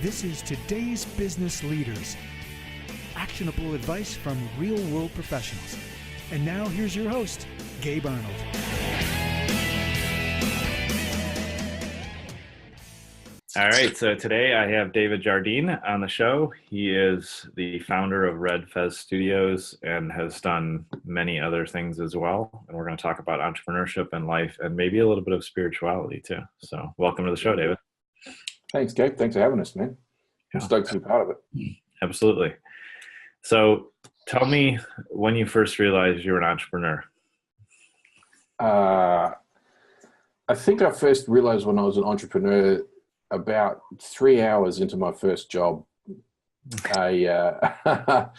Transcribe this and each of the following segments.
This is Today's Business Leaders. Actionable advice from real-world professionals. And now here's your host, Gabe Arnold. All right, so today I have David Jardine on the show. He is the founder of Red Fez Studios and has done many other things as well. And we're going to talk about entrepreneurship and life and maybe a little bit of spirituality too. So welcome to the show, David. Thanks, Gabe. Thanks for having us, man. I'm stoked to be part of it. Absolutely. So tell me when you first realized you were an entrepreneur. I think I first realized when I was an entrepreneur about 3 hours into my first job. We have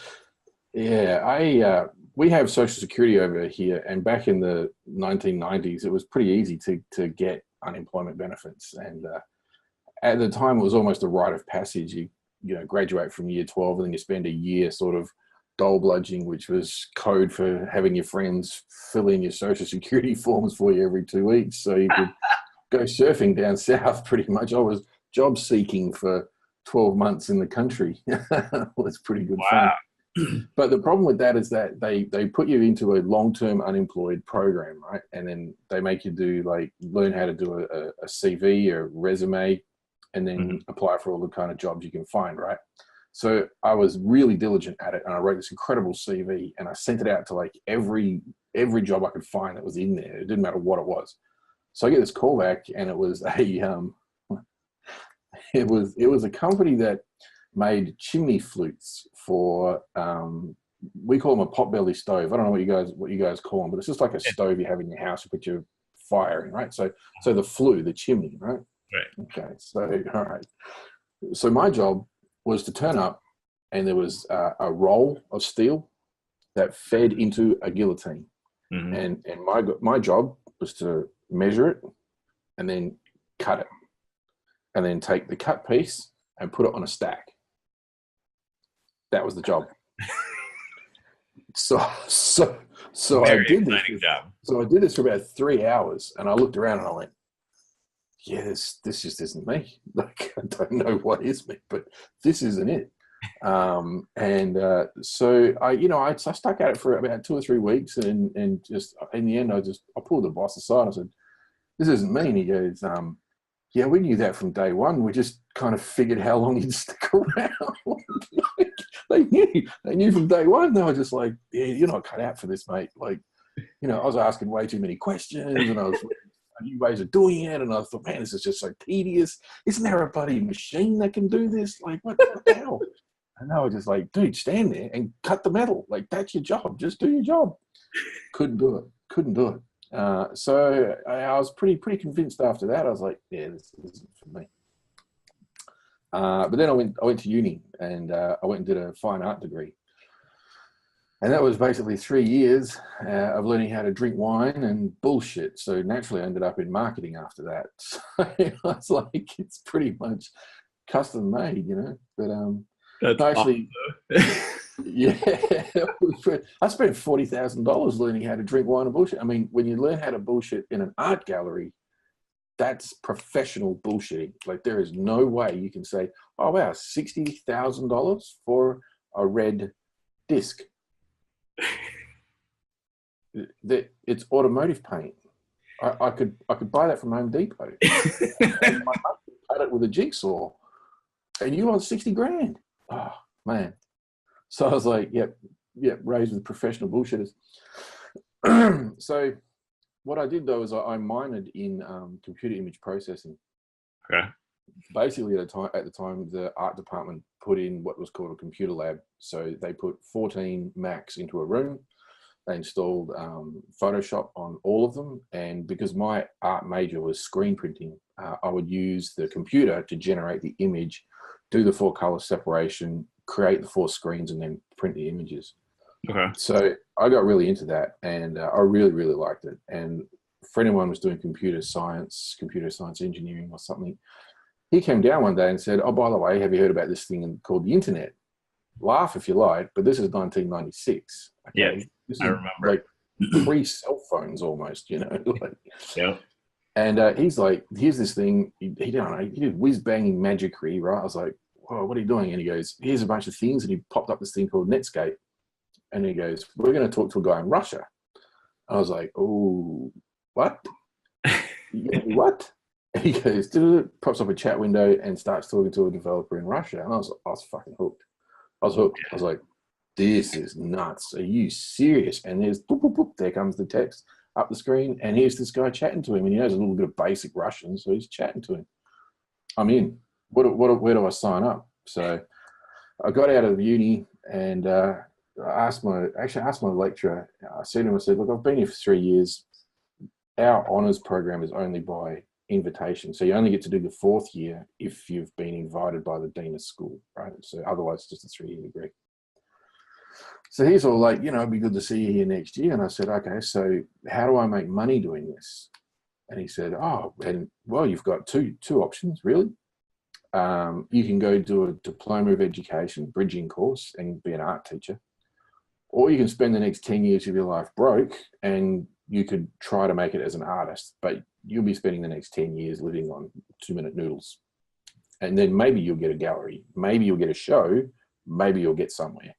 Social Security over here, and back in the 1990s, it was pretty easy to get unemployment benefits. And at the time, it was almost a rite of passage. You graduate from year 12, and then you spend a year sort of dole bludging, which was code for having your friends fill in your Social Security forms for you every 2 weeks, so you could go surfing down south. Pretty much, I was job seeking for 12 months in the country. It was pretty good fun. But the problem with that is that they put you into a long-term unemployed program, right? And then they make you learn how to do a CV or resume, and then apply for all the kind of jobs you can find, right? So I was really diligent at it, and I wrote this incredible CV, and I sent it out to every job I could find that was in there. It didn't matter what it was. So I get this call back, and it was a company that made chimney flutes for we call them a potbelly stove. I don't know what you guys call them, but it's just like a stove you have in your house to put your fire in, right? So the flue, the chimney, right? Right. Okay. So all right. So my job was to turn up, and there was a roll of steel that fed into a guillotine, and my job was to measure it, and then cut it, and then take the cut piece and put it on a stack. That was the job. So I did this. Job. So I did this for about 3 hours, and I looked around and I went, "Yeah, this just isn't me. I don't know what is me, but this isn't it." So I stuck at it for about 2 or 3 weeks, and just in the end, I pulled the boss aside and I said, "This isn't me." And he goes, "Yeah, we knew that from day one. We just kind of figured how long you'd stick around." They knew from day one. They were just like, "Yeah, you're not cut out for this, mate." I was asking way too many questions, and I was new ways of doing it, and I thought, man, this is just so tedious. Isn't there a bloody machine that can do this? What the hell? And they were just like, "Dude, stand there and cut the metal. That's your job. Just do your job." Couldn't do it. So I was pretty convinced after that. I was like, "Yeah, this isn't for me." But then I went to uni, and I went and did a fine art degree. And that was basically 3 years of learning how to drink wine and bullshit. So naturally, I ended up in marketing after that. So it's it's pretty much custom made, But that's actually, awesome. yeah, I spent $40,000 learning how to drink wine and bullshit. I mean, when you learn how to bullshit in an art gallery, that's professional bullshitting. There is no way you can say, "Oh wow, $60,000 for a red disc." It's automotive paint. I could buy that from Home Depot. And my husband cut it with a jigsaw, and you want 60 grand? Oh man! So I was like, "Yep, raised with professional bullshitters." So what I did though is I minored in computer image processing. Okay. Basically, at the time, the art department put in what was called a computer lab. So they put 14 Macs into a room. They installed Photoshop on all of them. And because my art major was screen printing, I would use the computer to generate the image, do the 4-color separation, create the 4 screens, and then print the images. Okay. So I got really into that, and I really, really liked it. And a friend of mine was doing computer science engineering or something. He came down one day and said, "Oh, by the way, have you heard about this thing called the internet?" Laugh if you like, but this is 1996. Okay? Yeah, this I remember. Pre-cell phones almost, Yeah. And he's like, "Here's this thing." He did whiz-banging magicry, right? I was like, "Whoa, what are you doing?" And he goes, "Here's a bunch of things." And he popped up this thing called Netscape. And he goes, "We're going to talk to a guy in Russia." I was like, "Oh, what? What?" And he goes, pops up a chat window and starts talking to a developer in Russia. And I was fucking hooked. I was hooked. I was like, "This is nuts. Are you serious?" And there's, boop, boop, boop, there comes the text up the screen. And here's this guy chatting to him. And he knows a little bit of basic Russian. So he's chatting to him. I'm in. Where do I sign up? So I got out of uni and I asked my lecturer. I said to him, I said, "Look, I've been here for 3 years. Our honours program is only by invitation. So you only get to do the 4th year if you've been invited by the dean of school, right? So otherwise it's just a 3-year degree." So he's all like, "It'd be good to see you here next year." And I said, "Okay, so how do I make money doing this?" And he said, "Oh, and well, you've got two options, really. You can go do a diploma of education, bridging course, and be an art teacher. Or you can spend the next 10 years of your life broke and you could try to make it as an artist, but you'll be spending the next 10 years living on 2-minute noodles. And then maybe you'll get a gallery, maybe you'll get a show, maybe you'll get somewhere."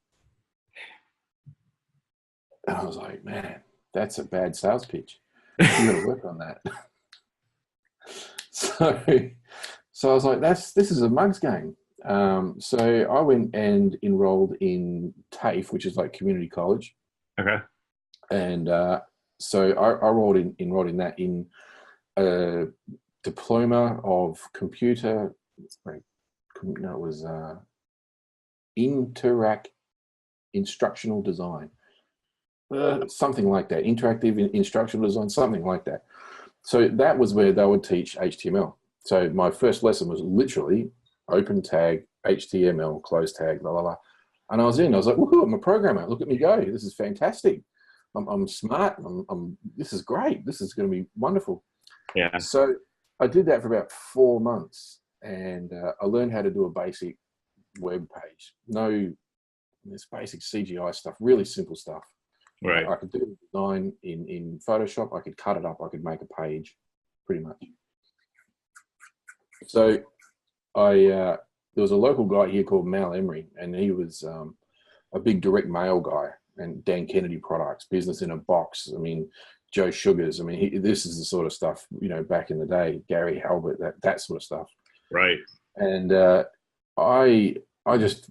And I was like, "Man, that's a bad sales pitch. You got to work on that." So I was like, this is a mugs game. So I went and enrolled in TAFE, which is like community college. Okay. And so I enrolled in that, in a diploma of computer. No, it was instructional design, something like that. Interactive instructional design, something like that. So that was where they would teach HTML. So my first lesson was literally open tag, HTML, close tag, blah, blah, blah. And I was in. I was like, "Woohoo, I'm a programmer. Look at me go. This is fantastic. I'm smart. This is great. This is going to be wonderful." Yeah. So I did that for about 4 months, and I learned how to do a basic web page. This basic CGI stuff, really simple stuff. Right. I could do the design in Photoshop. I could cut it up. I could make a page, pretty much. So there was a local guy here called Mal Emery, and he was a big direct mail guy, and Dan Kennedy products, Business in a Box. I mean, Joe Sugars. I mean, this is the sort of stuff, back in the day, Gary Halbert, that sort of stuff. Right. And I just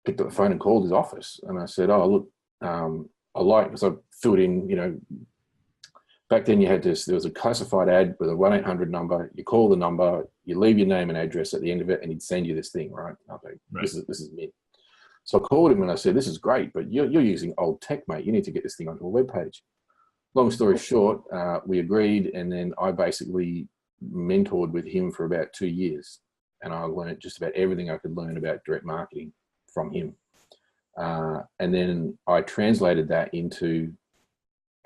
picked up the phone and called his office, and I said, "Oh, look, because I threw it in, back then there was a classified ad with a 1-800 number. You call the number, you leave your name and address at the end of it, and he'd send you this thing, right?" Okay, right. This is me. So I called him and I said, "This is great, but you're using old tech, mate. You need to get this thing onto a web page." Long story short, we agreed, and then I basically mentored with him for about 2 years, and I learned just about everything I could learn about direct marketing from him. And then I translated that into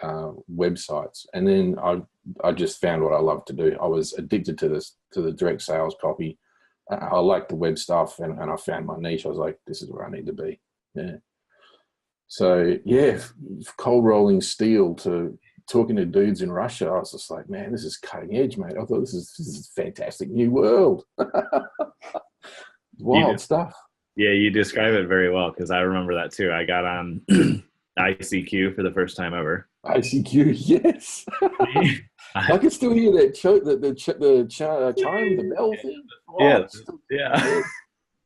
websites, and then I just found what I love to do. I was addicted to the direct sales copy. I liked the web stuff, and I found my niche. I was like, "This is where I need to be." Yeah. So yeah, cold rolling steel to talking to dudes in Russia, I was just like, "Man, this is cutting edge, mate. I thought this is fantastic new world." Wild stuff. Yeah, you describe it very well, because I remember that too. I got on ICQ for the first time ever. ICQ, yes. I can still hear that chime, the bell thing. Oh, yeah.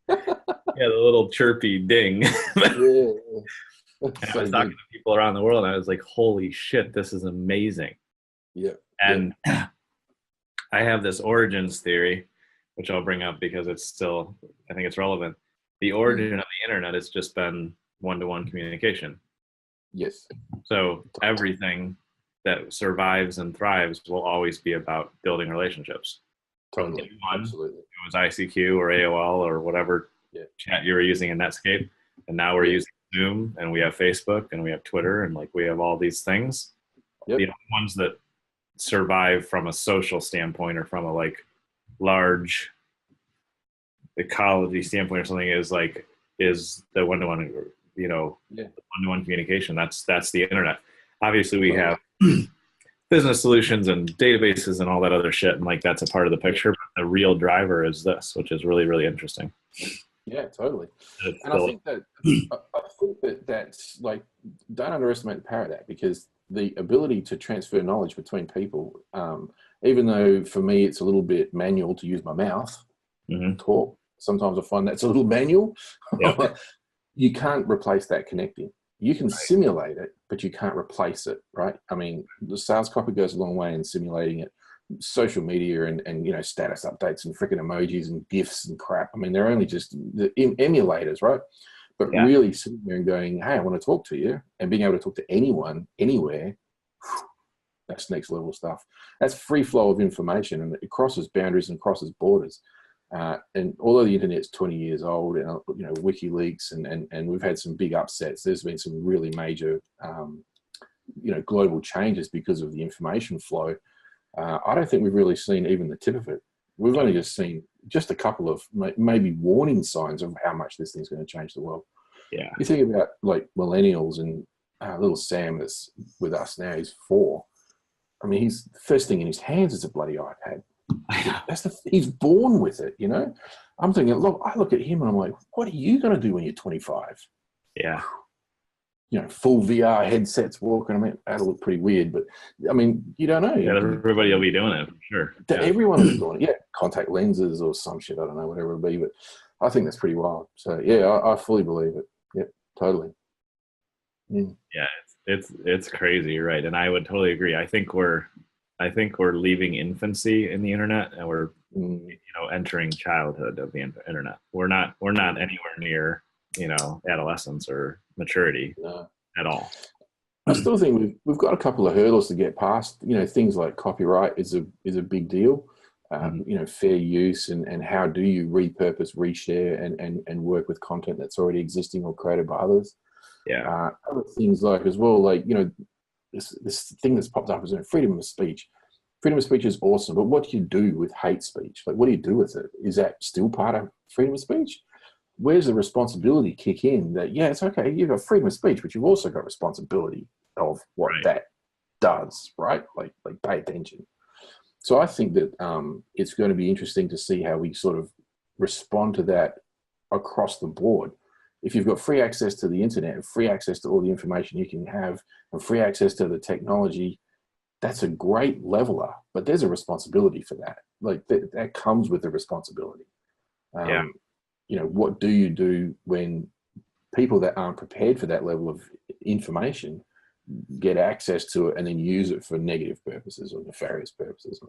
Yeah, the little chirpy ding. Yeah. I was talking to people around the world, and I was like, "Holy shit, this is amazing." Yeah. And I have this origins theory, which I'll bring up because it's still, I think it's relevant. The origin of the internet has just been one-to-one communication. Yes. So everything that survives and thrives will always be about building relationships. Totally. Absolutely. It was ICQ or AOL or whatever chat you were using in Netscape. And now we're using Zoom, and we have Facebook, and we have Twitter, and like we have all these things. Yep. The ones that survive from a social standpoint or from a like large ecology standpoint or something is the one-to-one, one-to-one communication. That's the internet. Obviously we have business solutions and databases and all that other shit, and like that's a part of the picture, but the real driver is this, which is really, really interesting. Yeah, totally. It's And I still, think that that's like, don't underestimate the power of that, because the ability to transfer knowledge between people, even though for me it's a little bit manual to use my mouth mhm. talk. Sometimes I find that's a little manual. Yeah, You can't replace that connecting. You can right. simulate it, but you can't replace it, right? I mean, the sales copy goes a long way in simulating it. Social media and status updates and freaking emojis and gifs and crap. I mean, they're only just the emulators, right? But Yeah, really sitting there and going, hey, I want to talk to you, and being able to talk to anyone, anywhere, that's next level stuff. That's free flow of information, and it crosses boundaries and crosses borders. And although the internet's 20 years old, and WikiLeaks, and we've had some big upsets, there's been some really major, global changes because of the information flow. I don't think we've really seen even the tip of it. We've only just seen just a couple of maybe warning signs of how much this thing's going to change the world. yeah. You think about like millennials and little Sam that's with us now, he's 4. I mean, he's the first thing in his hands is a bloody iPad. He's born with it, I'm thinking, look, I look at him and I'm like, what are you going to do when you're 25? Yeah. Full VR headsets walking. I mean, that'll look pretty weird, but I mean, you don't know. Yeah, everybody will be doing it for sure. Yeah. Everyone will be doing it. Yeah, contact lenses or some shit. I don't know, whatever it'll be, but I think that's pretty wild. So yeah, I fully believe it. Yep, totally. Yeah, it's crazy, you're right, and I would totally agree. I think we're leaving infancy in the internet, and we're entering childhood of the internet. We're not anywhere near adolescence or maturity at all. I still think we've got a couple of hurdles to get past. Things like copyright is a big deal. Fair use and how do you repurpose, reshare, and work with content that's already existing or created by others. Yeah. Other things like as well, like this thing that's popped up is freedom of speech. Freedom of speech is awesome, but what do you do with hate speech? Like, what do you do with it? Is that still part of freedom of speech? Where's the responsibility kick in that, yeah, it's okay, you've got freedom of speech, but you've also got responsibility of what that does, right? Like pay attention. So I think that it's going to be interesting to see how we sort of respond to that across the board. If you've got free access to the internet and free access to all the information you can have and free access to the technology, that's a great leveler, but there's a responsibility for that. Like that comes with the responsibility. What do you do when people that aren't prepared for that level of information get access to it and then use it for negative purposes or nefarious purposes?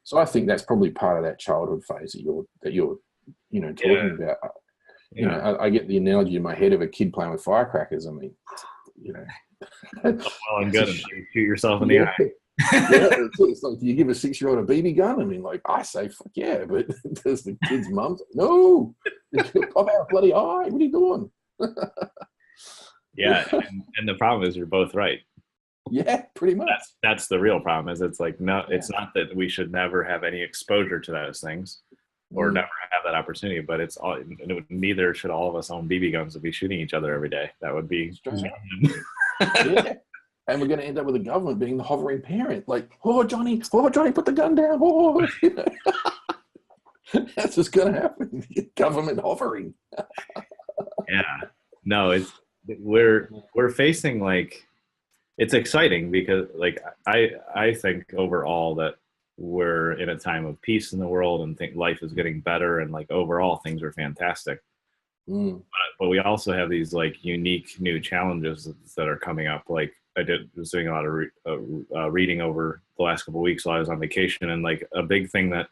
So I think that's probably part of that childhood phase that you're talking about. I get the analogy in my head of a kid playing with firecrackers. I mean, well and good. You shoot yourself in the eye. It's like, do you give a 6-year-old a BB gun? I mean, like, I say, fuck yeah, but does the kid's mum say, no, pop out a bloody eye? What are you doing? Yeah, and the problem is you're both right. Yeah, pretty much. That's the real problem. Is it's like no, it's not that we should never have any exposure to those things, or never have that opportunity. But it's all. Neither should all of us own BB guns to be shooting each other every day. That would be. Yeah. And we're going to end up with the government being the hovering parent. Like, oh, Johnny, put the gun down. Oh, That's what's going to happen. Government hovering. Yeah. No, we're facing it's exciting because I think overall that we're in a time of peace in the world and think life is getting better and overall things are fantastic. But we also have these unique new challenges that are coming up. I was doing a lot of reading over the last couple of weeks while I was on vacation, and a big thing that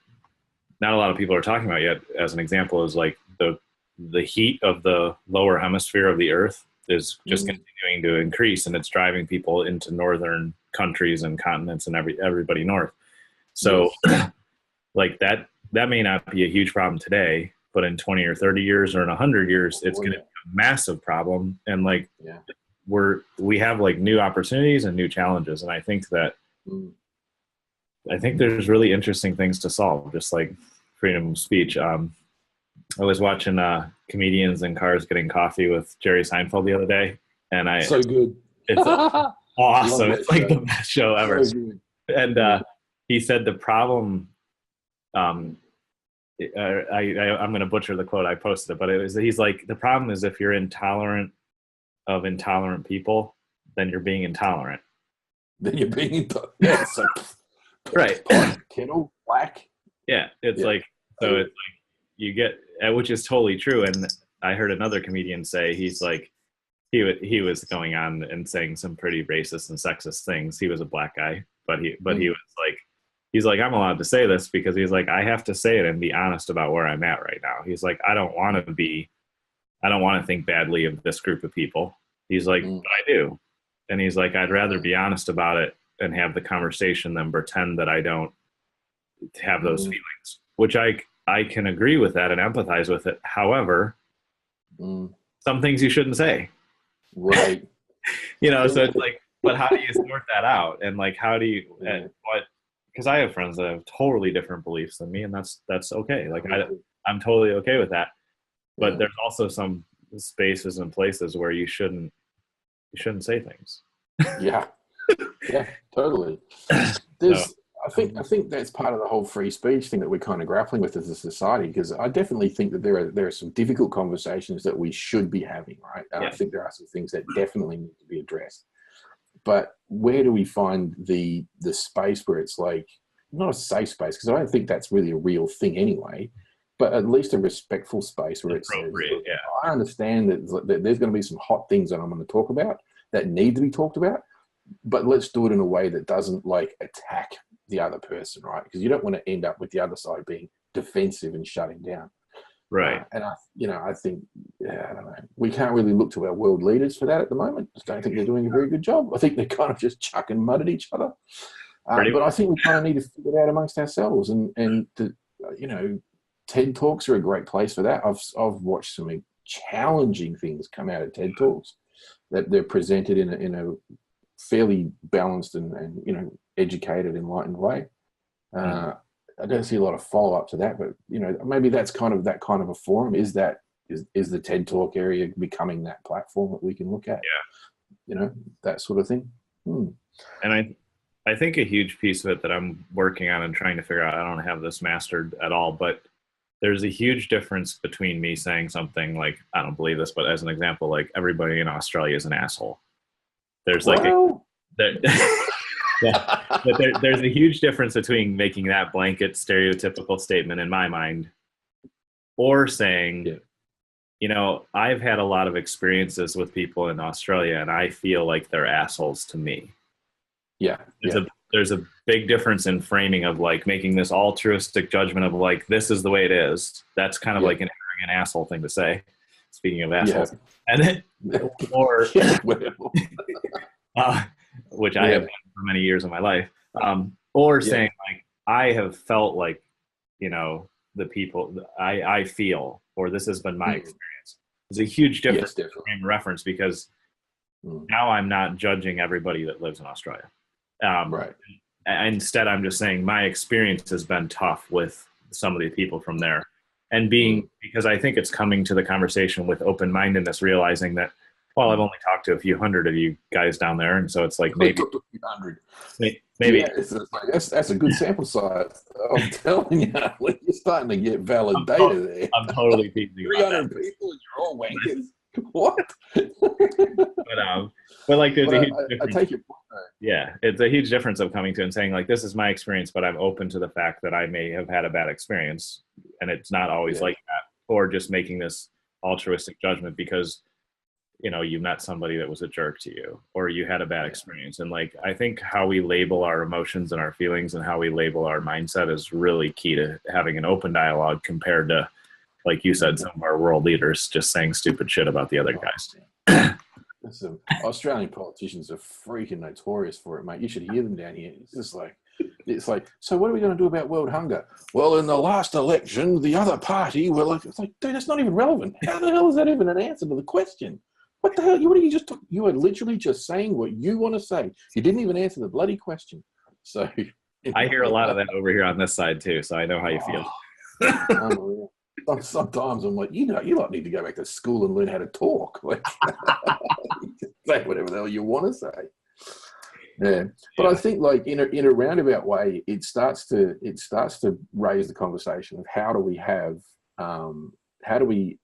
not a lot of people are talking about yet, as an example, is the heat of the lower hemisphere of the Earth is just continuing to increase, and it's driving people into northern countries and continents and everybody north. So, that may not be a huge problem today, but in 20 or 30 years or in 100 years, it's going to be a massive problem. And we have new opportunities and new challenges. And I think there's really interesting things to solve, just like freedom of speech. I was watching comedians in cars getting coffee with Jerry Seinfeld the other day, and so good. It's awesome. It's the best show ever. So and he said the problem I'm going to butcher the quote. I posted it, but he's like, the problem is if you're intolerant of intolerant people, then you're being intolerant. Then you're being intolerant. Yeah, so right. Kettle, black. Yeah, it's like, so it's like you get, which is totally true. And I heard another comedian say, he's like, he was going on and saying some pretty racist and sexist things. He was a black guy, but he was like, he's like, I'm allowed to say this because he's like, I have to say it and be honest about where I'm at right now. He's like, I don't want to think badly of this group of people. He's like, but I do. And he's like, I'd rather be honest about it and have the conversation than pretend that I don't have those feelings, which I can agree with that and empathize with it. However, some things you shouldn't say. Right. So it's like, but how do you sort that out? And like, how do you, because I have friends that have totally different beliefs than me, and that's okay. Like I'm totally okay with that. But there's also some spaces and places where you shouldn't say things. Yeah, totally. I think that's part of the whole free speech thing that we're kind of grappling with as a society, because I definitely think that there are some difficult conversations that we should be having, right? And I think there are some things that definitely need to be addressed. But where do we find the space where it's like, not a safe space, because I don't think that's really a real thing anyway, but at least a respectful space where it's appropriate. I understand that there's going to be some hot things that I'm going to talk about that need to be talked about, but let's do it in a way that doesn't like attack the other person, right? Because you don't want to end up with the other side being defensive and shutting down. Right. And I think, I don't know, we can't really look to our world leaders for that at the moment. I don't think they're doing a very good job. I think they're kind of just chucking mud at each other. But I think we kind of need to figure it out amongst ourselves. And TED Talks are a great place for that. I've watched some challenging things come out of TED Talks that they're presented in a fairly balanced and educated, enlightened way. I don't see a lot of follow up to that, but maybe that's kind of a forum. Is the TED Talk area becoming that platform that we can look at? Yeah, that sort of thing. And I think a huge piece of it that I'm working on and trying to figure out, I don't have this mastered at all, but there's a huge difference between me saying something like, I don't believe this, but as an example, like everybody in Australia is an asshole. There's like there's a huge difference between making that blanket stereotypical statement in my mind or saying, I've had a lot of experiences with people in Australia and I feel like they're assholes to me. There's a big difference in framing of like making this altruistic judgment of like, this is the way it is. That's kind of like an arrogant asshole thing to say, speaking of assholes. And then, which I have done for many years of my life, or saying like, I have felt like, the people I feel, or this has been my experience. There's a huge difference in reference because now I'm not judging everybody that lives in Australia. Right. Instead, I'm just saying my experience has been tough with some of the people from there. And because I think it's coming to the conversation with open-mindedness, realizing that, well, I've only talked to a few hundred of you guys down there. And so it's like maybe. Maybe. Yeah, that's a good sample size. I'm telling you, when you're starting to get valid data there. I'm totally teasing 300 people and you're all wankers. What? But like there's a huge difference. I take your point. Yeah, it's a huge difference of coming to and saying like, this is my experience, but I'm open to the fact that I may have had a bad experience, and it's not always like that. Or just making this altruistic judgment because you met somebody that was a jerk to you, or you had a bad experience. And like, I think how we label our emotions and our feelings and how we label our mindset is really key to having an open dialogue compared to, like you said, some of our world leaders just saying stupid shit about the other guys. Listen, Australian politicians are freaking notorious for it, mate. You should hear them down here. It's like, so what are we going to do about world hunger? Well, in the last election, the other party were like, it's like, dude, that's not even relevant. How the hell is that even an answer to the question? What the hell? You are literally just saying what you want to say. You didn't even answer the bloody question. So I hear a lot of that over here on this side too, so I know how you feel. Unreal. Sometimes I'm like, you lot need to go back to school and learn how to talk. Like, say whatever the hell you want to say. Yeah, but I think like in a roundabout way, it starts to raise the conversation of how do we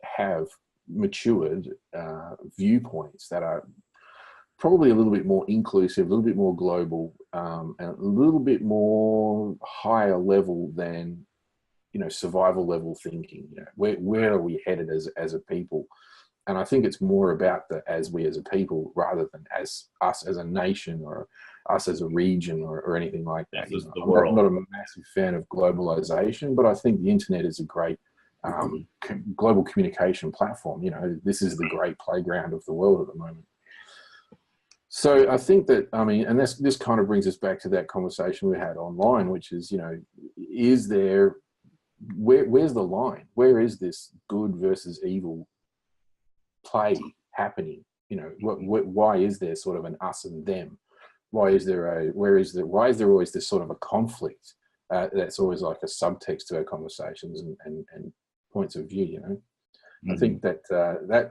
have matured viewpoints that are probably a little bit more inclusive, a little bit more global, and a little bit more higher level than survival level thinking. Where are we headed as a people? And I think it's more about the as we as a people rather than as us as a nation or us as a region or anything like that. I'm not a massive fan of globalization, but I think the internet is a great global communication platform. This is the great playground of the world at the moment. So I think that, and this kind of brings us back to that conversation we had online, which is, is there, where's the line? Where is this good versus evil play happening? Why is there sort of an us and them? Why is there always this sort of a conflict that's always like a subtext to our conversations and points of view? I think that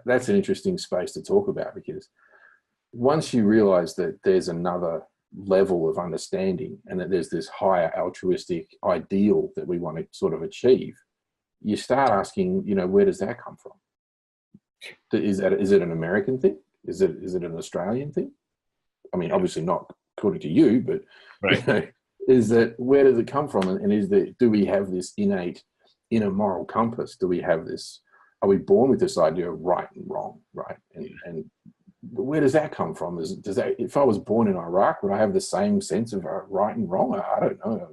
that's an interesting space to talk about, because once you realize that there's another level of understanding and that there's this higher altruistic ideal that we want to sort of achieve, you start asking, where does that come from? Is it an American thing? Is it an Australian thing? I mean, obviously not according to you, but right. Where does it come from? And do we have this innate inner moral compass? Do we have this? Are we born with this idea of right and wrong, right? And where does that come from? If I was born in Iraq, would I have the same sense of right and wrong? I don't know.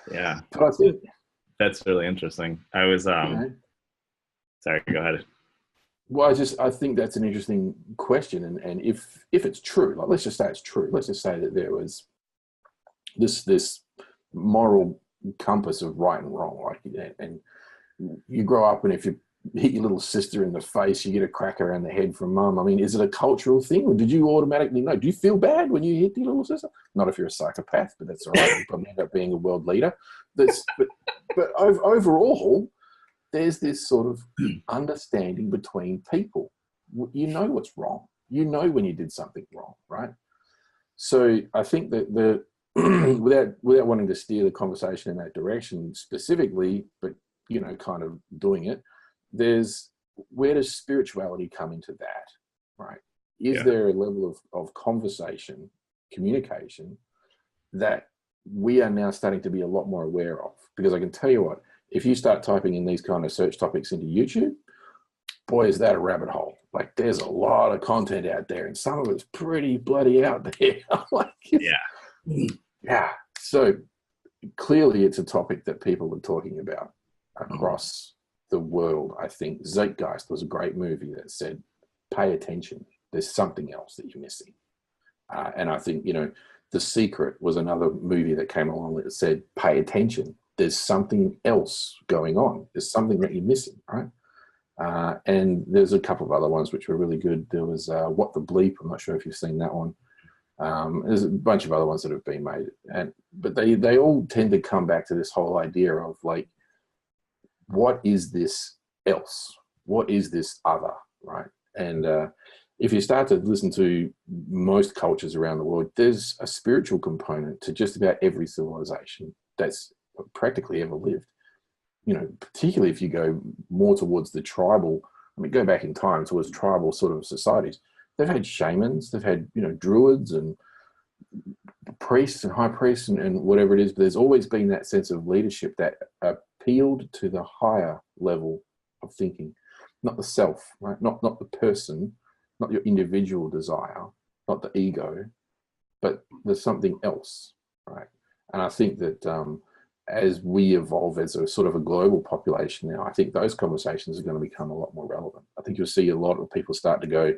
Yeah, but I think that's really interesting. I was sorry, go ahead. Well, I think that's an interesting question, and if it's true, like let's just say it's true. Let's just say that there was this moral compass of right and wrong, like, and you grow up, and if you hit your little sister in the face, you get a crack around the head from mum. I mean, is it a cultural thing, or did you automatically know? Do you feel bad when you hit your little sister? Not if you're a psychopath, but that's all right. You probably end up being a world leader. But overall, there's this sort of understanding between people. You know what's wrong. You know when you did something wrong, right? So I think that without wanting to steer the conversation in that direction specifically, but kind of doing it, where does spirituality come into that, right? Is there a level of conversation, communication that we are now starting to be a lot more aware of? Because I can tell you what, if you start typing in these kind of search topics into YouTube, boy, is that a rabbit hole. Like, there's a lot of content out there, and some of it's pretty bloody out there. Yeah. So clearly it's a topic that people are talking about across the world. I think Zeitgeist was a great movie that said, pay attention. There's something else that you're missing. And I think, The Secret was another movie that came along that said, pay attention. There's something else going on. There's something that you're missing, right? And there's a couple of other ones which were really good. There was What the Bleep. I'm not sure if you've seen that one. There's a bunch of other ones that have been made. But they all tend to come back to this whole idea of, like, what is this else? What is this other, right? And if you start to listen to most cultures around the world, there's a spiritual component to just about every civilization that's practically ever lived. Particularly if you go more towards the tribal, go back in time towards tribal sort of societies, they've had shamans, they've had, druids and priests and high priests and whatever it is, but there's always been that sense of leadership that appealed to the higher level of thinking, not the self, right? Not the person, not your individual desire, not the ego, but there's something else, right? And I think that as we evolve as a sort of a global population now, I think those conversations are going to become a lot more relevant. I think you'll see a lot of people start to go,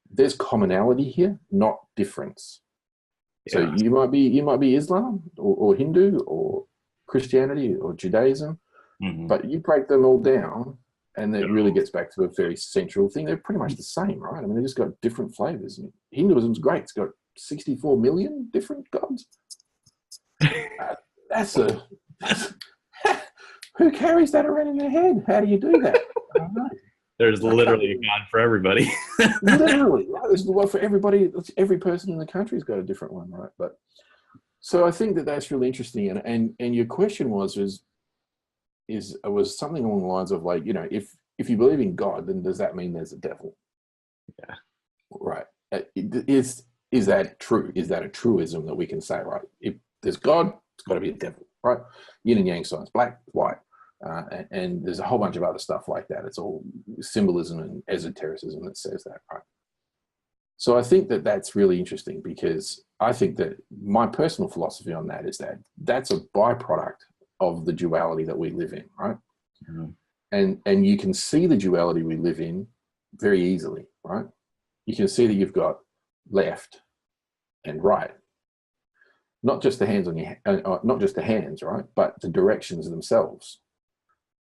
there's commonality here, not difference. Yeah. So you might be Islam or Hindu or Christianity or Judaism, but you break them all down, and it really gets back to a very central thing. They're pretty much the same, right? They just got different flavors. Hinduism's great. It's got 64 million different gods. Who carries that around in their head? How do you do that? I don't know. There's literally a God for everybody. Literally, right? There's one for everybody. Every person in the country's got a different one, right? But so I think that that's really interesting. And your question was something along the lines of like, if you believe in God, then does that mean there's a devil? Yeah. Right. Is that true? Is that a truism that we can say, right? If there's God, it's got to be a devil, right? Yin and yang signs, black, white. And there's a whole bunch of other stuff like that. It's all symbolism and esotericism that says that, right? So I think that that's really interesting, because I think that my personal philosophy on that is that that's a byproduct of the duality that we live in, right? Mm-hmm. And you can see the duality we live in very easily, right? You can see that you've got left and right, not just the hands on your, not just the hands, right? But the directions themselves: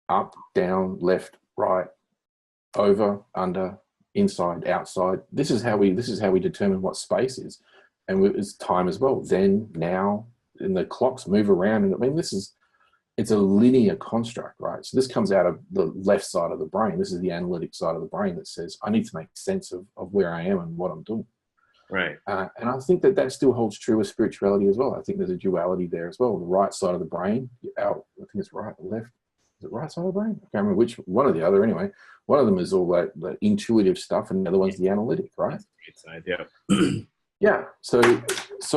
up, down, left, right, over, under, inside, outside. This is how we determine what space is, and it's time as well. Then, now, and the clocks move around, and I mean, it's a linear construct, right? So this comes out of the left side of the brain. This is the analytic side of the brain that says, I need to make sense of where I am and what I'm doing. Right. And I think that still holds true with spirituality as well. I think there's a duality there as well. The right side of the brain, I think it's right or left. Is it right side of the brain? I can't remember which one or the other. Anyway, one of them is all that intuitive stuff, and the other one's the analytic, right? Right side, yeah. Yeah. So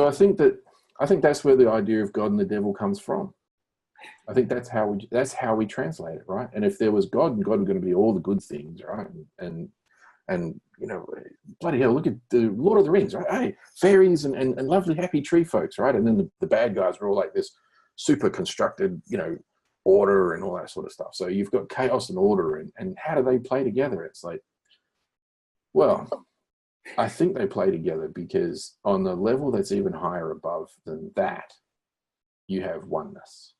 I think that's where the idea of God and the devil comes from. I think that's how we translate it, right? And if there was God, and God was going to be all the good things, right? And bloody hell, look at the Lord of the Rings, right? Hey, fairies and lovely happy tree folks, right? And then the bad guys are all like this super constructed, order and all that sort of stuff. So you've got chaos and order, and how do they play together? It's like, well, I think they play together because on the level that's even higher above than that, you have oneness.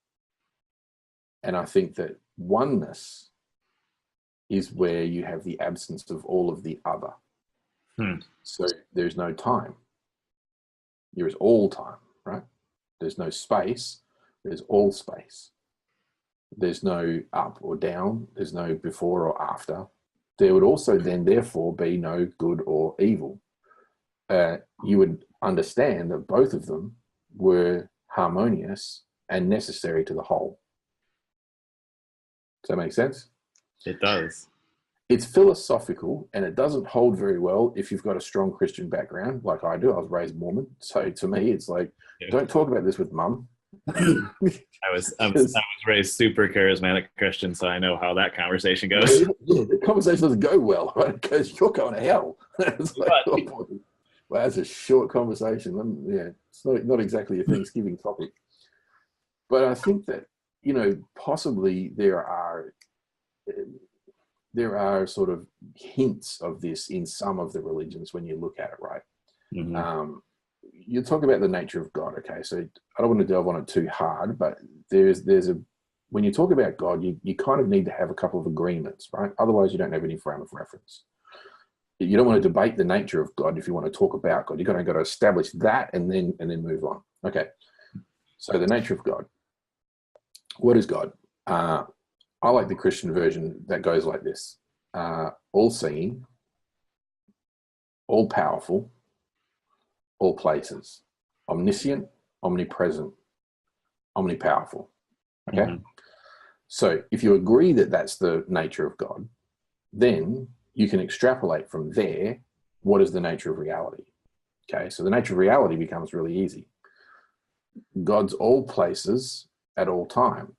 And I think that oneness is where you have the absence of all of the other. So there's no time. There is all time, right? There's no space. There's all space. There's no up or down. There's no before or after. There would also then therefore be no good or evil. You would understand that both of them were harmonious and necessary to the whole. Does that make sense? It does. It's philosophical, and it doesn't hold very well if you've got a strong Christian background like I do. I was raised Mormon, so to me it's like, don't talk about this with mum. I was raised super charismatic Christian, so I know how that conversation goes. Yeah, the conversation doesn't go well, right? Because you're going to hell. It's like, well, that's a short conversation. Yeah, it's not exactly a Thanksgiving topic. But I think that, possibly there are sort of hints of this in some of the religions when you look at it, right? Mm-hmm. You talk about the nature of God, okay? So I don't want to delve on it too hard, but when you talk about God, you kind of need to have a couple of agreements, right? Otherwise, you don't have any frame of reference. You don't want to debate the nature of God if you want to talk about God. You've got to establish that and then move on. Okay. So the nature of God. What is God? I like the Christian version that goes like this: all-seeing, all-powerful, all places, omniscient, omnipresent, omnipowerful. Okay? Mm-hmm. So if you agree that that's the nature of God, then you can extrapolate from there what is the nature of reality. Okay? So the nature of reality becomes really easy. God's all places at all time.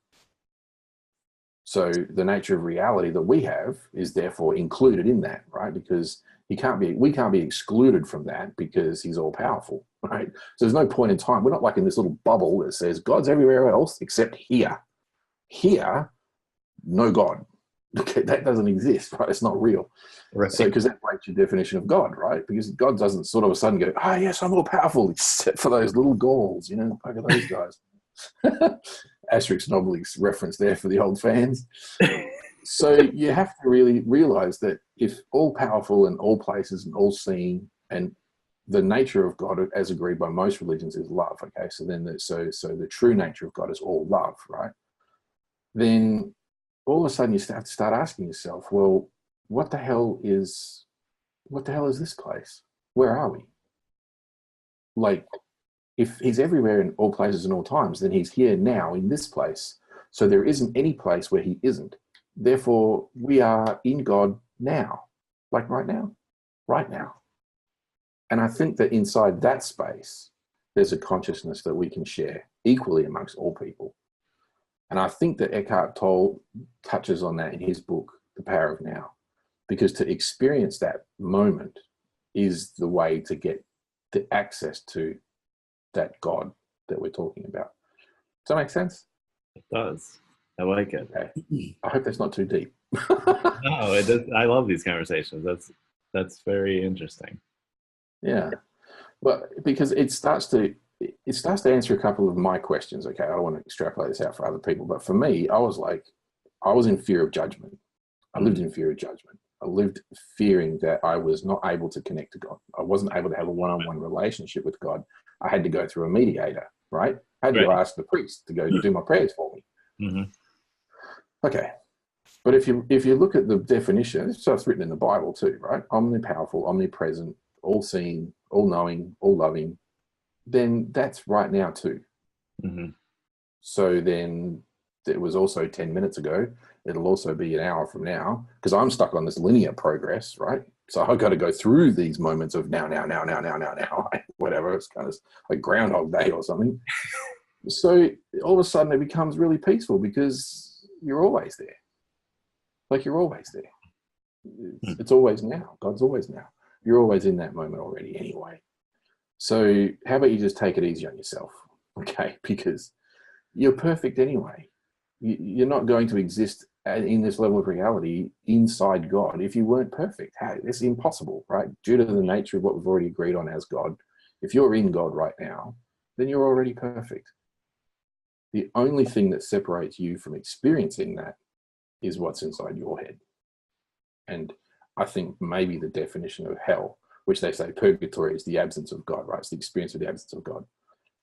So the nature of reality that we have is therefore included in that, right? Because we can't be excluded from that because he's all powerful, right? So there's no point in time. We're not like in this little bubble that says God's everywhere else except here. Here, no God. Okay, that doesn't exist, right? It's not real. Right. So because that breaks your definition of God, right? Because God doesn't sort of a sudden go, yes, I'm all powerful, except for those little Gauls, look at those guys. Asterix and Obelix reference there for the old fans. So you have to really realize that if all powerful and all places and all seeing, and the nature of God as agreed by most religions is love. Okay. So then so the true nature of God is all love, right? Then all of a sudden you have to start asking yourself, well, what the hell is this place? Where are we? Like, if he's everywhere in all places and all times, then he's here now in this place. So there isn't any place where he isn't. Therefore, we are in God now, like right now. And I think that inside that space, there's a consciousness that we can share equally amongst all people. And I think that Eckhart Tolle touches on that in his book, The Power of Now, because to experience that moment is the way to get the access to that God that we're talking about. Does that make sense? It does. I like it. Okay. I hope that's not too deep. No, it does. I love these conversations. That's very interesting. Yeah. Well, because it starts to answer a couple of my questions. Okay, I don't want to extrapolate this out for other people, but for me, I was in fear of judgment. I lived in fear of judgment. I lived fearing that I was not able to connect to God. I wasn't able to have a one-on-one relationship with God. I had to go through a mediator, right? I had to go ask the priest to go do my prayers for me. Mm-hmm. Okay. But if you look at the definition, so it's written in the Bible too, right? Omnipowerful, omnipresent, all-seeing, all-knowing, all-loving, then that's right now too. Mm-hmm. So then it was also 10 minutes ago. It'll also be an hour from now, because I'm stuck on this linear progress, right? So I've got to go through these moments of now, whatever. It's kind of like Groundhog Day or something. So all of a sudden it becomes really peaceful because you're always there. Like you're always there. It's always now. God's always now. You're always in that moment already anyway. So how about you just take it easy on yourself, okay? Because you're perfect anyway. You're not going to exist in this level of reality inside God if you weren't perfect. It's impossible, right? Due to the nature of what we've already agreed on as God. If you're in God right now, then you're already perfect. The only thing that separates you from experiencing that is what's inside your head. And I think maybe the definition of hell, which they say purgatory is the absence of God, right? It's the experience of the absence of God.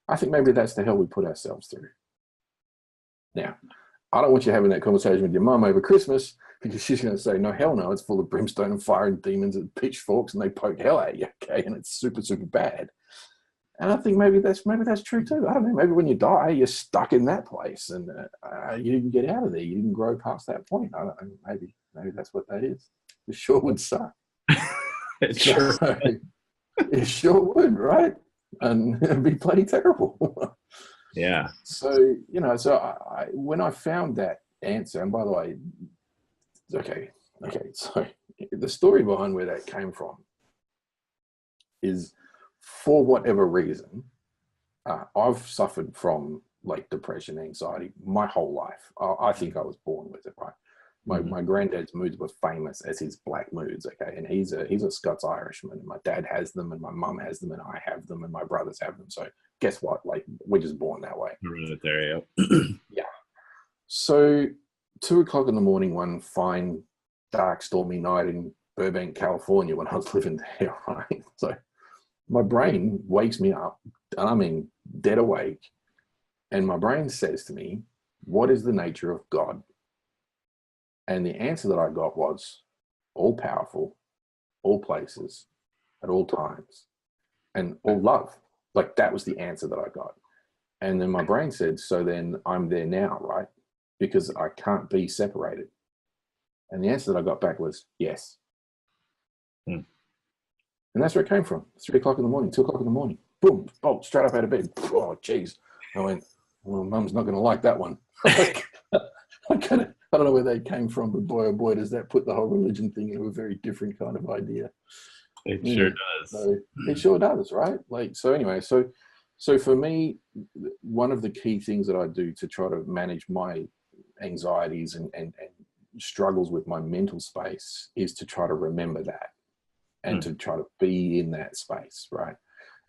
I think maybe that's the hell we put ourselves through. Now, I don't want you having that conversation with your mum over Christmas, because she's going to say, no, hell no, it's full of brimstone and fire and demons and pitchforks and they poke hell at you, okay? And it's super, super bad. And I think maybe that's true too. I don't know. Maybe when you die, you're stuck in that place and you didn't get out of there. You didn't grow past that point. I don't know. Maybe that's what that is. It sure would suck. It sure it sure would, right? And it'd be bloody terrible. Yeah. So, I when I found that answer, and by the way, okay, so the story behind where that came from is, for whatever reason, I've suffered from like depression, anxiety my whole life. I think I was born with it, right? My granddad's moods were famous as his black moods, okay? And he's a Scots-Irishman. My dad has them, and my mum has them, and I have them, and my brothers have them. So guess what? Like, we're just born that way. Hereditary. Yeah. So 2:00 in the morning, one fine, dark, stormy night in Burbank, California, when I was living there, right? So my brain wakes me up, and I mean dead awake, and my brain says to me, what is the nature of God? And the answer that I got was all powerful, all places, at all times, and all love. Like, that was the answer that I got. And then my brain said, so then I'm there now, right? Because I can't be separated. And the answer that I got back was yes. And that's where it came from. 3:00 in the morning, 2:00 in the morning. Boom, bolt, straight up out of bed. Oh, geez. I went, well, Mum's not going to like that one. I don't know where they came from, but boy, oh boy, does that put the whole religion thing into a very different kind of idea. It sure does. So it sure does, right? Like, so anyway, so for me, one of the key things that I do to try to manage my anxieties and struggles with my mental space is to try to remember that and to try to be in that space, right?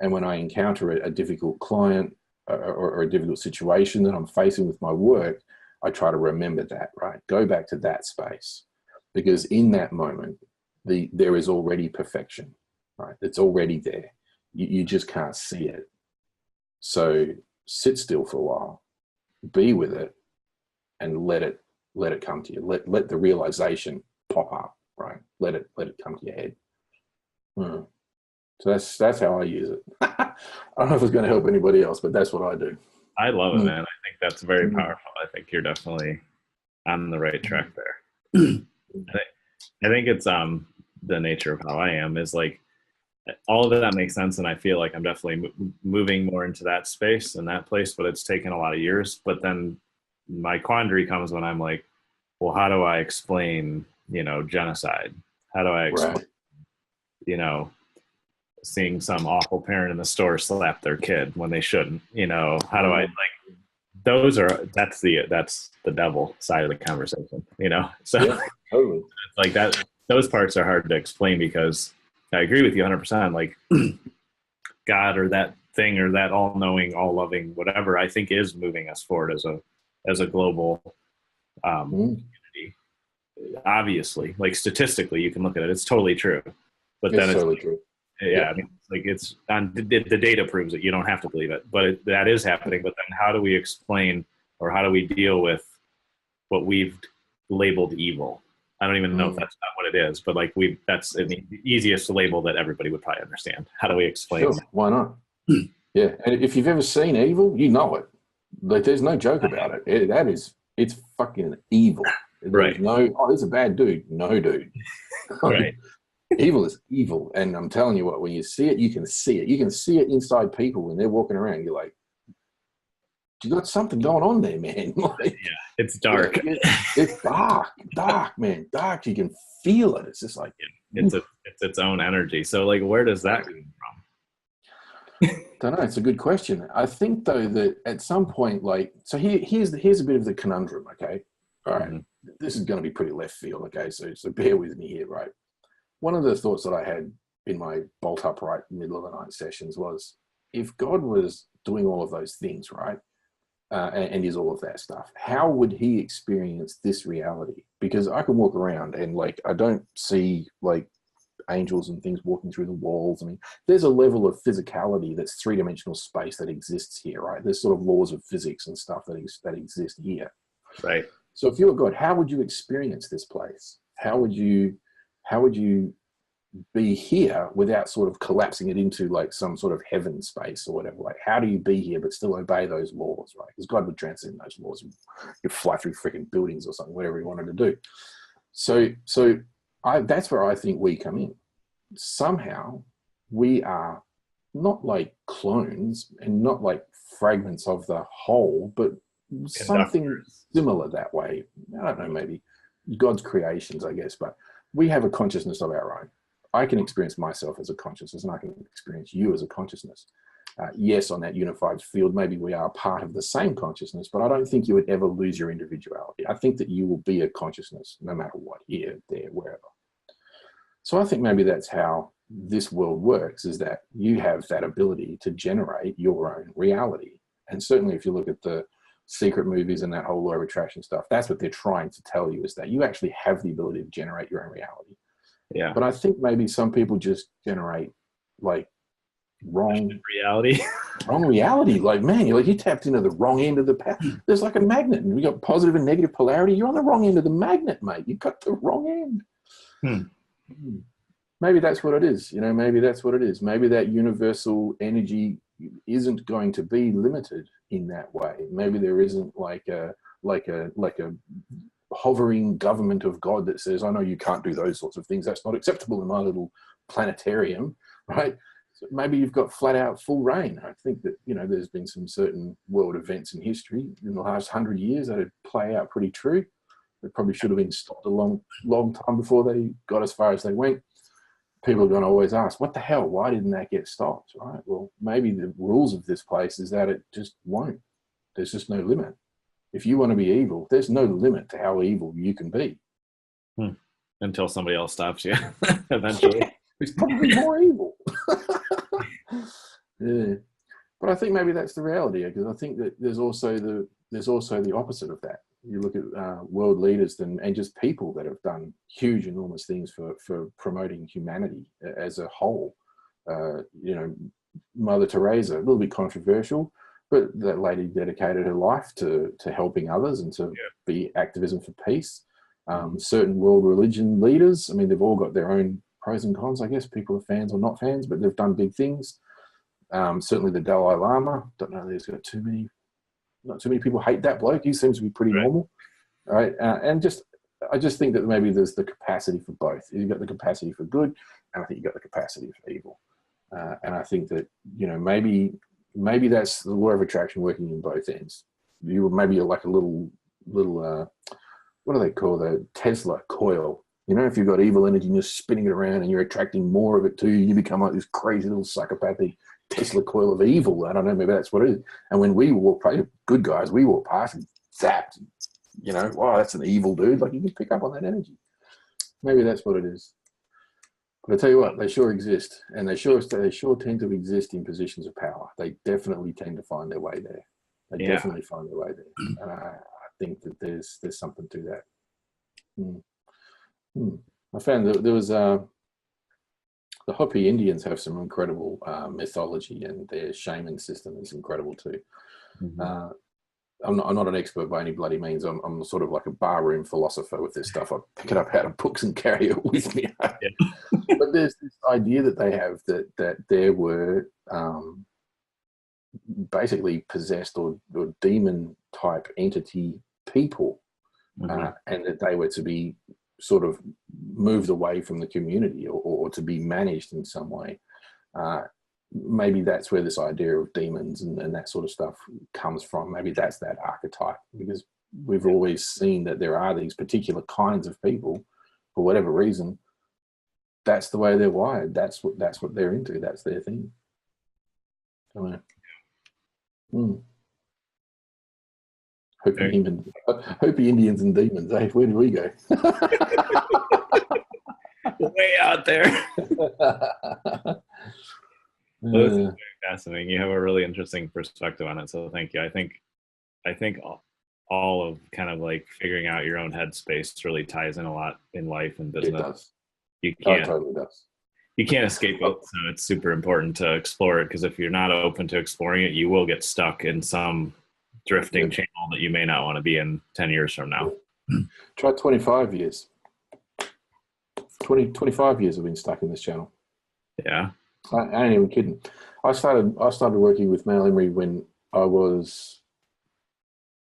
And when I encounter a difficult client or a difficult situation that I'm facing with my work, I try to remember that, right? Go back to that space, because in that moment, there is already perfection, right? It's already there. You just can't see it. So sit still for a while, be with it, and let it come to you. Let the realization pop up, right? let it come to your head. So that's how I use it. I don't know if it's going to help anybody else, but that's what I do. I love it, man. I think that's very powerful. I think you're definitely on the right track there. I think it's the nature of how I am is like all of that makes sense, and I feel like I'm definitely moving more into that space and that place, but it's taken a lot of years. But then my quandary comes when I'm like, well, how do I explain, genocide? How do I explain, seeing some awful parent in the store slap their kid when they shouldn't? How do I that's the devil side of the conversation, So yeah, totally. it's like that. Those parts are hard to explain because I agree with you 100%. Like God or that thing or that all-knowing, all-loving, whatever, I think is moving us forward as a global community. Obviously, like statistically, you can look at it; it's totally true. But then it's totally true. Yeah, I mean, like it's on the data proves it. You don't have to believe it, but that is happening. But then, how do we explain or how do we deal with what we've labeled evil? I don't even know if that's not what it is, but like that's the easiest label that everybody would probably understand. How do we explain? Sure, why not? Yeah, and if you've ever seen evil, you know it. Like, there's no joke about it. It's fucking evil. Right. There's a bad dude. No, dude. Right. Evil is evil, and I'm telling you what, when you see it, you can see it. You can see it inside people when they're walking around. You're like, you got something going on there, man. Like, yeah, it's dark. It's dark, man. Dark. You can feel it. It's just like it's its own energy. So, like, where does that come from? Don't know. It's a good question. I think though that at some point, like, so here's a bit of the conundrum. Okay, all right. This is going to be pretty left field. Okay, so bear with me here, right? One of the thoughts that I had in my bolt upright middle of the night sessions was, if God was doing all of those things, right, and is all of that stuff, how would he experience this reality? Because I can walk around and, like, I don't see, like, angels and things walking through the walls. I mean, there's a level of physicality that's three-dimensional space that exists here, right? There's sort of laws of physics and stuff that exist here. Right. So if you were God, how would you experience this place? How would you be here without sort of collapsing it into like some sort of heaven space or whatever? Like, how do you be here but still obey those laws, right? Because God would transcend those laws. You'd fly through freaking buildings or something, whatever he wanted to do. So that's where I think we come in. Somehow we are not like clones and not like fragments of the whole, but something similar that way. I don't know, maybe God's creations, I guess, but we have a consciousness of our own. I can experience myself as a consciousness, and I can experience you as a consciousness. Yes, on that unified field, maybe we are part of the same consciousness, but I don't think you would ever lose your individuality. I think that you will be a consciousness no matter what, here, there, wherever. So I think maybe that's how this world works, is that you have that ability to generate your own reality. And certainly if you look at the secret movies and that whole law of attraction stuff, that's what they're trying to tell you, is that you actually have the ability to generate your own reality. Yeah. But I think maybe some people just generate like wrong reality. Like, man, you tapped into the wrong end of the path. There's like a magnet, and we got positive and negative polarity. You're on the wrong end of the magnet, mate. You got the wrong end. Maybe that's what it is. Maybe that's what it is. Maybe that universal energy isn't going to be limited in that way. Maybe there isn't like a hovering government of God that says, I know you can't do those sorts of things. That's not acceptable in my little planetarium, right? So maybe you've got flat out full reign. I think that, there's been some certain world events in history in the last 100 years that would play out pretty true. They probably should have been stopped a long time before they got as far as they went. People are going to always ask, what the hell? Why didn't that get stopped, right? Well, maybe the rules of this place is that it just won't. There's just no limit. If you want to be evil, there's no limit to how evil you can be. Until somebody else stops you, eventually. It's probably more evil. Yeah. But I think maybe that's the reality, because I think that there's also the opposite of that. You look at world leaders and just people that have done huge, enormous things for promoting humanity as a whole. Mother Teresa, a little bit controversial, but that lady dedicated her life to helping others and to be activism for peace. Certain world religion leaders, I mean, they've all got their own pros and cons, I guess. People are fans or not fans, but they've done big things. Certainly the Dalai Lama, don't know, there's got not too many people hate that bloke. He seems to be pretty normal, right? I just think that maybe there's the capacity for both. You've got the capacity for good, and I think you've got the capacity for evil. And I think that, maybe that's the law of attraction working in both ends. Maybe like a little what do they call the Tesla coil? If you've got evil energy and you're spinning it around and you're attracting more of it to you, you become like this crazy little psychopathic Tesla coil of evil. I don't know, maybe that's what it is. And when we walk past, good guys, we walk past and zapped, wow, that's an evil dude. Like, you can pick up on that energy. Maybe that's what it is. But I tell you what, they sure exist, and they sure tend to exist in positions of power. They definitely tend to find their way there. They definitely find their way there, and I think that there's something to that. I found that there was the Hopi Indians have some incredible mythology, and their shaman system is incredible too. Mm-hmm. I'm not an expert by any bloody means. I'm sort of like a barroom philosopher with this stuff. I pick it up out of books and carry it with me. But there's this idea that they have that there were basically possessed or demon type entity people, and that they were to be sort of moved away from the community or to be managed in some way. Maybe that's where this idea of demons and that sort of stuff comes from. Maybe that's that archetype, because we've always seen that there are these particular kinds of people, for whatever reason. That's the way they're wired. That's what they're into. That's their thing. Hopi Indians and demons. Hey, where did we go? Way out there. Well, this is very fascinating. You have a really interesting perspective on it, so thank you. I think all of kind of like figuring out your own headspace really ties in a lot in life and business. It does. It totally does. You can't escape it, so it's super important to explore it, because if you're not open to exploring it, you will get stuck in some drifting channel that you may not want to be in 10 years from now. Try 25 years. 25 years I've been stuck in this channel. Yeah. I ain't even kidding. I started working with Mal Emery when I was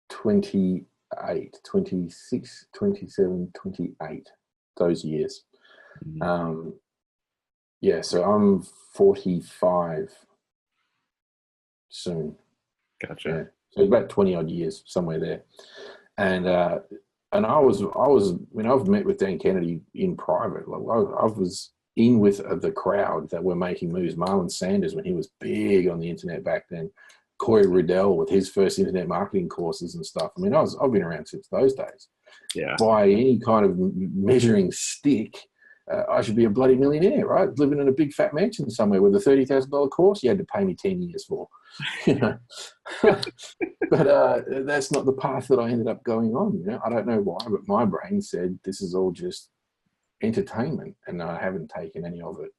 28, 26, 27, 28, those years. Mm-hmm. So I'm 45 soon. Gotcha. Yeah. So about 20 odd years, somewhere there. And I was when I've met with Dan Kennedy in private, like I was in with the crowd that were making moves. Marlon Sanders, when he was big on the internet back then, Corey Riddell with his first internet marketing courses and stuff. I mean, I've been around since those days. Yeah. By any kind of measuring stick, I should be a bloody millionaire, right? Living in a big fat mansion somewhere with a $30,000 course you had to pay me 10 years for, But that's not the path that I ended up going on. I don't know why, but my brain said this is all just entertainment, and I haven't taken any of it.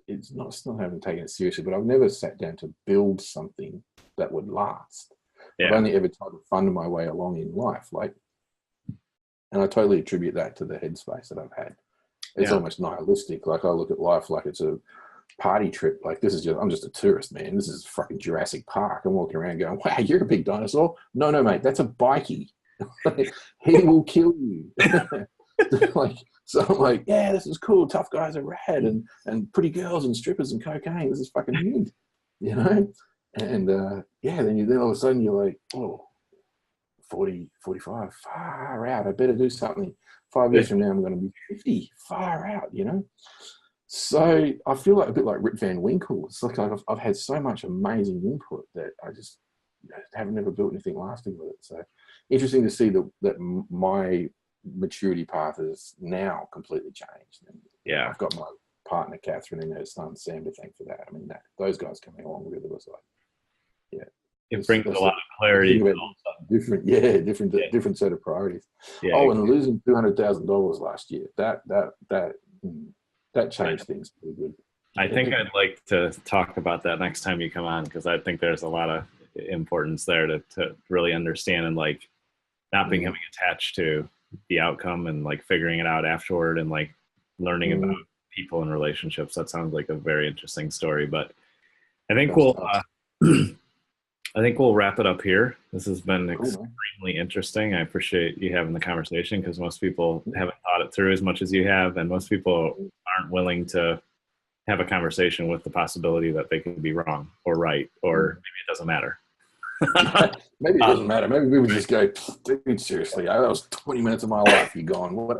It's not haven't taken it seriously, but I've never sat down to build something that would last. Yeah. I've only ever tried to fund my way along in life, and I totally attribute that to the headspace that I've had. It's almost nihilistic. Like, I look at life like it's a party trip. Like, I'm just a tourist, man. This is fucking Jurassic Park. I'm walking around going, wow, you're a big dinosaur. No, mate, that's a bikie. He will kill you. So I'm like, yeah, this is cool. Tough guys are rad, and pretty girls and strippers and cocaine. This is fucking huge, And then all of a sudden you're like, oh, 40, 45, far out. I better do something. 5 years from now, I'm going to be 50, far out, So I feel like a bit like Rip Van Winkle. It's like I've had so much amazing input that I just haven't never built anything lasting with it. So interesting to see that my maturity path is now completely changed. And I've got my partner Catherine and her son Sam to thank for that. I mean, those guys coming along really was like, it brings a lot of clarity. Different set of priorities. Yeah, and losing $200,000 last year, that changed things pretty good. I think I'd like to talk about that next time you come on, because I think there's a lot of importance there to really understand, and like not becoming attached to the outcome and like figuring it out afterward and like learning about people and relationships. That sounds like a very interesting story, but I think I think we'll wrap it up here. This has been extremely interesting. I appreciate you having the conversation because most people haven't thought it through as much as you have, and most people aren't willing to have a conversation with the possibility that they could be wrong or right, or maybe it doesn't matter. Maybe it doesn't matter. Maybe we would just go, dude, seriously, that was 20 minutes of my life. You gone? What?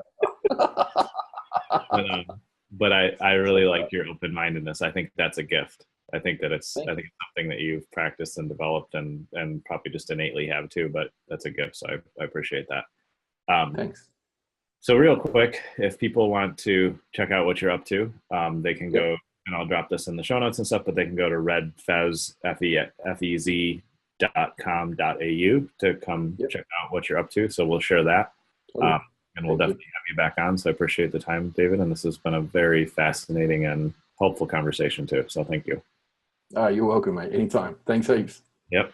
But I really like your open-mindedness. I think that's a gift. I think it's something that you've practiced and developed and probably just innately have too, but that's a gift. So I appreciate that. Thanks. So real quick, if people want to check out what you're up to, they can go, and I'll drop this in the show notes and stuff, but they can go to redfez.com.au to come check out what you're up to. So we'll share that. And we'll definitely have you back on. So I appreciate the time, David. And this has been a very fascinating and helpful conversation too. So thank you. You're welcome, mate. Anytime. Thanks heaps. Yep.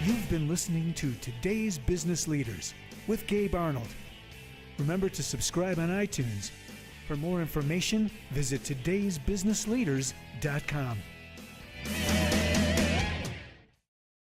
You've been listening to Today's Business Leaders with Gabe Arnold. Remember to subscribe on iTunes. For more information, visit todaysbusinessleaders.com.